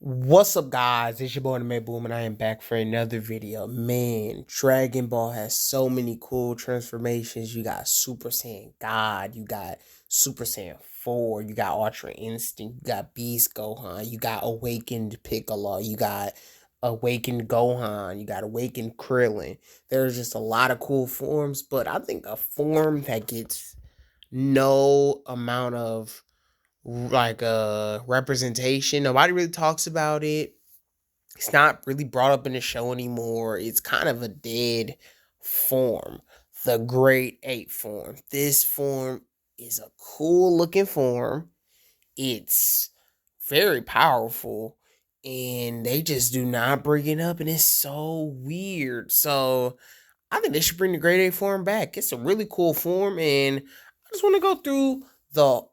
What's up, guys? It's your boy, the Boom, and I am back for another video. Man, Dragon Ball has so many cool transformations. You got Super Saiyan God, you got Super Saiyan 4, you got Ultra Instinct, you got Beast Gohan, you got Awakened Piccolo, you got Awakened Gohan, you got Awakened Krillin. There's just a lot of cool forms, but I think a form that gets no amount of representation. Nobody really talks about it. It's not really brought up in the show anymore. It's kind of a dead form. The Great Ape form. This form is a cool looking form. It's very powerful. And they just do not bring it up. And it's so weird. So I think they should bring the Great Ape form back. It's a really cool form. And I just want to go through the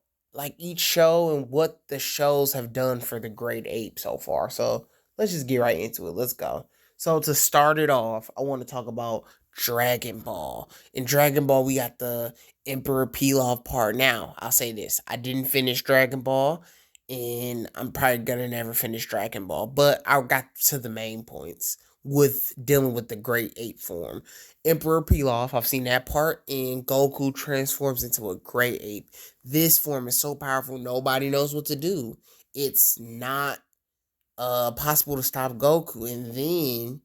each show and what the shows have done for the Great Ape so far. So let's just get right into it. Let's go. So to start it off, I want to talk about Dragon Ball. In Dragon Ball, we got the Emperor Pilaf part. Now, I'll say this. I didn't finish Dragon Ball, and I'm probably gonna never finish Dragon Ball, but I got to the main points with dealing with the Great Ape form. Emperor Pilaf, I've seen that part, and Goku transforms into a Great Ape. This form is so powerful, nobody knows what to do. It's not possible to stop Goku. And then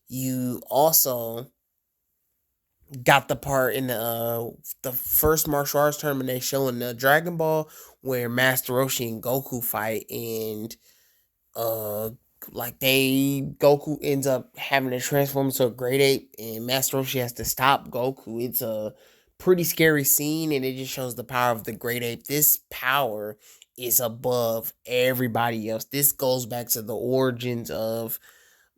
you also got the part in the first martial arts tournament they show in the Dragon Ball where Master Roshi and Goku fight, and uh Goku ends up having to transform into a Great Ape, and Master Roshi has to stop Goku. It's a pretty scary scene, and it just shows the power of the Great Ape. This power is above everybody else. This goes back to the origins of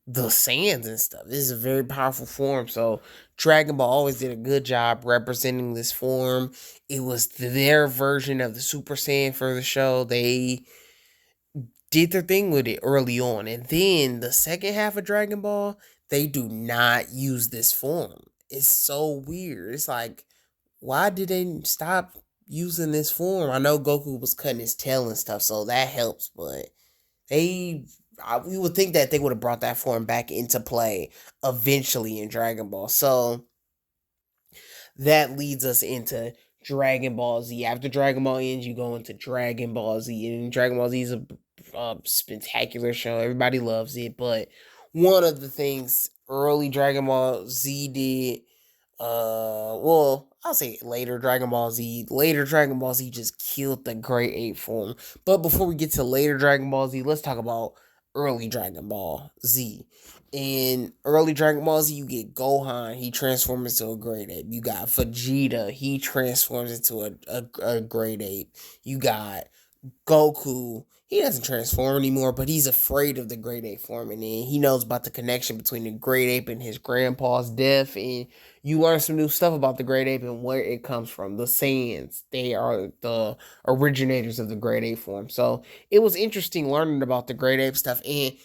the Saiyans and stuff. This is a very powerful form. So Dragon Ball always did a good job representing this form. It was their version of the Super Saiyan for the show. They did their thing with it early on. And then the second half of Dragon Ball, they do not use this form. It's so weird. It's like, why did they stop using this form? I know Goku was cutting his tail and stuff, so that helps, but we would think that they would have brought that form back into play eventually in Dragon Ball. So that leads us into Dragon Ball Z. After Dragon Ball ends, you go into Dragon Ball Z, and Dragon Ball Z is a spectacular show. Everybody loves it, but one of the things early Dragon Ball Z did, well, I'll say later Dragon Ball Z just killed the Great Ape form. But before we get to later Dragon Ball Z, let's talk about early Dragon Ball Z. In early Dragon Ball Z, you get Gohan. He transforms into a Great Ape. You got Vegeta. He transforms into a Great Ape. You got Goku. He doesn't transform anymore, but he's afraid of the Great Ape form, and then he knows about the connection between the Great Ape and his grandpa's death, and you learn some new stuff about the Great Ape and where it comes from. The Saiyans, they are the originators of the Great Ape form. So it was interesting learning about the Great Ape stuff, and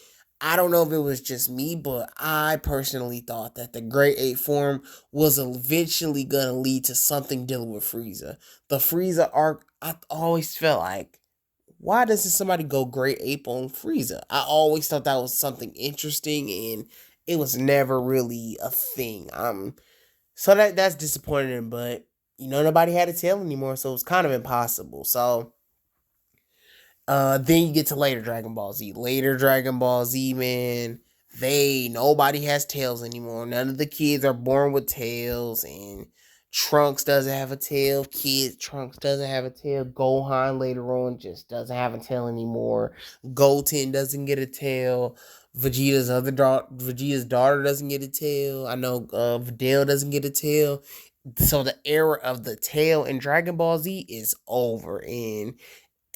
I don't know if it was just me, but I personally thought that the Great Ape form was eventually going to lead to something dealing with Frieza. The Frieza arc, I always felt like, why doesn't somebody go Great Ape on Frieza? I always thought that was something interesting, and it was never really a thing. So that's disappointing, but nobody had a tail anymore, so it's kind of impossible. So then you get to later Dragon Ball Z. Later Dragon Ball Z, man, nobody has tails anymore. None of the kids are born with tails, and Trunks doesn't have a tail. Trunks doesn't have a tail. Gohan later on just doesn't have a tail anymore. Goten doesn't get a tail. Vegeta's daughter doesn't get a tail. I know Videl doesn't get a tail. So the era of the tail in Dragon Ball Z is over, and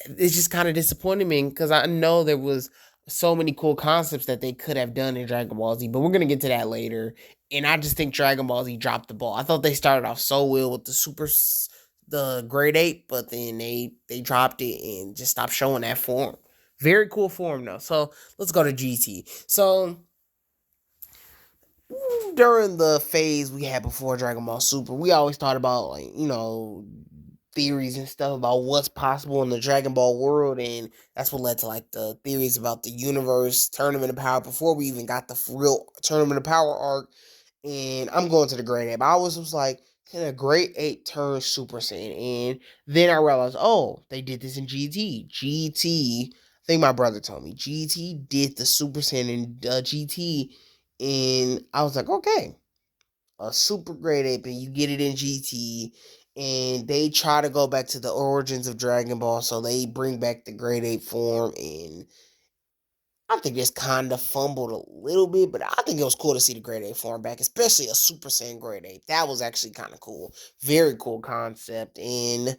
it's just kind of disappointing me because I know there was so many cool concepts that they could have done in Dragon Ball Z, but we're gonna get to that later. And I just think Dragon Ball Z dropped the ball. I thought they started off so well with the Great Ape, but then they dropped it and just stopped showing that form. Very cool form though. So let's go to GT. So during the phase we had before Dragon Ball Super, we always thought about theories and stuff about what's possible in the Dragon Ball world, and that's what led to like the theories about the universe, Tournament of Power, before we even got the real Tournament of Power arc. And I'm going to the Great Ape. I was like, can a Great Ape turn Super Saiyan? And then I realized, oh, they did this in GT. GT, I think my brother told me, GT did the Super Saiyan in GT, and I was like, okay, a super great ape, and you get it in GT, and they try to go back to the origins of Dragon Ball, so they bring back the great ape form, and I think this kind of fumbled a little bit, but I think it was cool to see the Great Ape form back, especially a Super Saiyan Great Ape. That was actually kind of cool. Very cool concept. And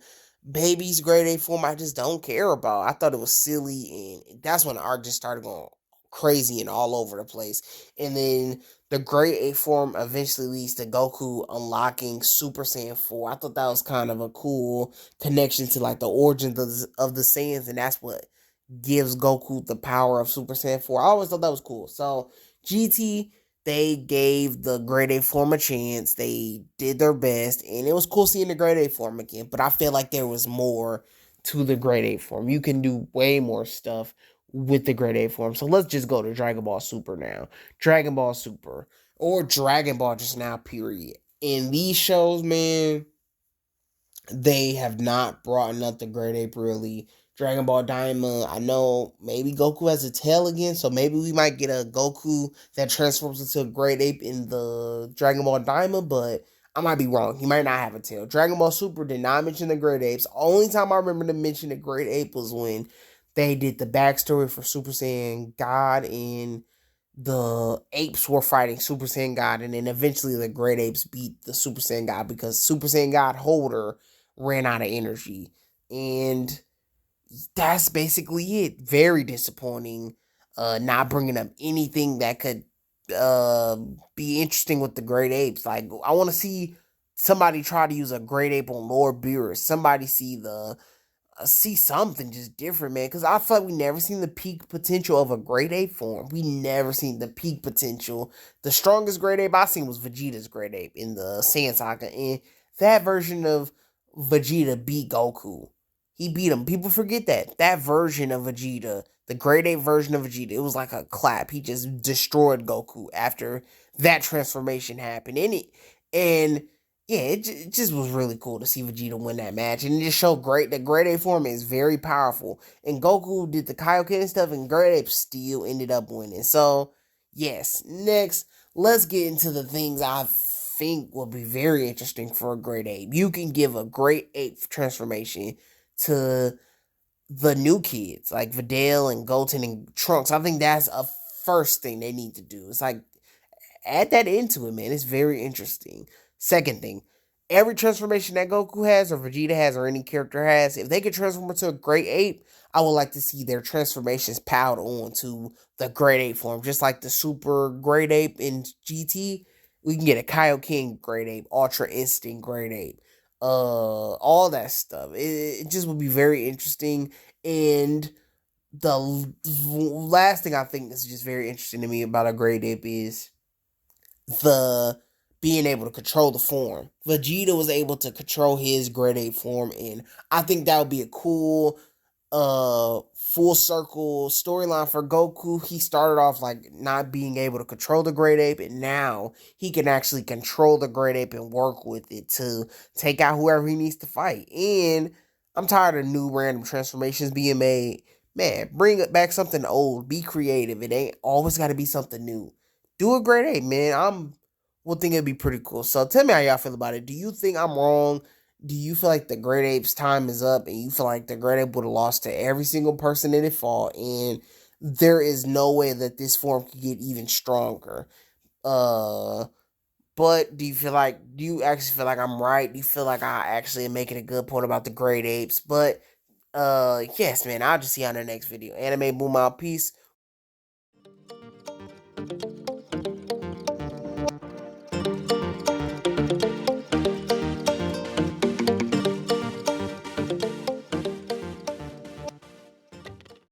Baby's Great Ape form, I just don't care about. I thought it was silly, and that's when the art just started going crazy and all over the place. And then the Great Ape form eventually leads to Goku unlocking Super Saiyan 4. I thought that was kind of a cool connection to like the origins of the Saiyans, and that's what gives Goku the power of Super Saiyan 4. I always thought that was cool. So GT, they gave the Great Ape form a chance. They did their best, and it was cool seeing the Great Ape form again. But I feel like there was more to the Great Ape form. You can do way more stuff with the Great Ape form. So let's just go to Dragon Ball Super now. Dragon Ball Super. Or Dragon Ball just now, period. In these shows, man, they have not brought up the Great Ape really. Dragon Ball Diamond, I know maybe Goku has a tail again, so maybe we might get a Goku that transforms into a Great Ape in the Dragon Ball Diamond, but I might be wrong. He might not have a tail. Dragon Ball Super did not mention the Great Apes. Only time I remember to mention the Great Ape was when they did the backstory for Super Saiyan God, and the apes were fighting Super Saiyan God, and then eventually the Great Apes beat the Super Saiyan God because Super Saiyan God Holder ran out of energy. And that's basically it. Very disappointing. Not bringing up anything that could uh, be interesting with the Great Apes. Like, I want to see somebody try to use a Great Ape on Lord Beerus. Somebody see something just different, man. Because I feel like we never seen the peak potential of a Great Ape form. We never seen the peak potential. The strongest Great Ape I seen was Vegeta's Great Ape in the Saiyan Saga, and that version of Vegeta beat Goku. He beat him. People forget that version of Vegeta, the Great Ape version of Vegeta, it was like a clap. He just destroyed Goku after that transformation happened, and yeah, it just was really cool to see Vegeta win that match, and it just showed great that Great Ape form is very powerful. And Goku did the Kaioken and stuff, and Great Ape still ended up winning. So yes, next let's get into the things I think will be very interesting for a Great Ape. You can give a Great Ape transformation to the new kids like Videl and Goten and Trunks. I think that's a first thing they need to do. It's like add that into it, man. It's very interesting. Second thing, every transformation that Goku has, or Vegeta has, or any character has, if they could transform into a Great Ape, I would like to see their transformations piled on to the Great Ape form. Just like the Super Great Ape in GT, we can get a Kaioken Great Ape, Ultra Instinct Great Ape, all that stuff. It just would be very interesting. And the last thing I think is just very interesting to me about a Great Ape is the being able to control the form. Vegeta was able to control his Great Ape form, and I think that would be a cool full circle storyline for Goku. He started off like not being able to control the Great Ape, and now he can actually control the Great Ape and work with it to take out whoever he needs to fight. And I'm tired of new random transformations being made. Man, bring it back something old. Be creative. It ain't always got to be something new. Do a Great Ape, man. Would think it'd be pretty cool. So tell me how y'all feel about it. Do you think I'm wrong? Do you feel like the Great Ape's time is up, and you feel like the Great Ape would have lost to every single person in it fall, and there is no way that this form could get even stronger? Uh, but do you actually feel like I'm right? Do you feel like I actually am making a good point about the Great Apes? But yes, man. I'll just see you on the next video. Anime Boom out. Peace.